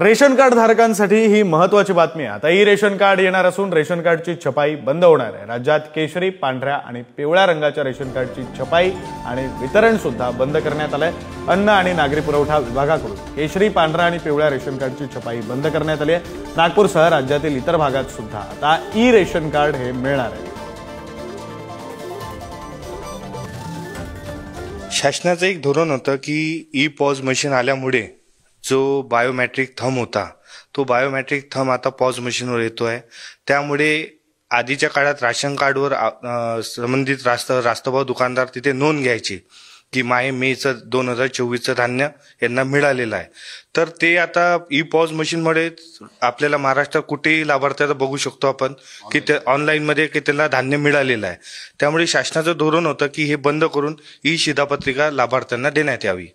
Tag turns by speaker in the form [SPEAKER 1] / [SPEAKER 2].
[SPEAKER 1] Ration card धारकांसाठी ही महत्त्वाची बातमी आहे। आता ई रेशन कार्ड येणार असून रेशन कार्डची छपाई बंद होणार आहे। राज्यात केशरी, पांढऱ्या आणि पिवळ्या रंगाच्या रेशन कार्डची छपाई आणि वितरण सुद्धा बंद करण्यात आलंय। अन्न आणि नागरी पुरवठा विभागाकडून केशरी, पांढऱ्या आणि पिवळ्या रेशन कार्डची छपाई बंद करण्यात आली आहे। नागपूरसह राज्यातील इतर भागात सुद्धा आता ई रेशन कार्ड हे मिळणार आहे।
[SPEAKER 2] शासनाचं एक धोरण होतं की ई पॉज मशीन आल्यामुळे जो बायोमेट्रिक थंब होता तो बायोमेट्रिक थंब आता पॉज मशीनवर येतोय। त्यामुळे आधीच्या काळात राशन कार्डवर संबंधित रास्तभाव दुकानदार तिथे नोंद घ्यायची की मेचं 2024चं धान्य यांना मिळालेलं आहे। तर ते आता ई पॉज मशीनमुळे आपल्याला महाराष्ट्रात कुठेही लाभार्थ्याला बघू शकतो आपण की ते ऑनलाईन मध्ये की त्याला धान्य मिळालेलं आहे। त्यामुळे शासनाचं धोरण होतं की हे बंद करून ई शिधापत्रिका लाभार्थ्यांना देण्यात यावी।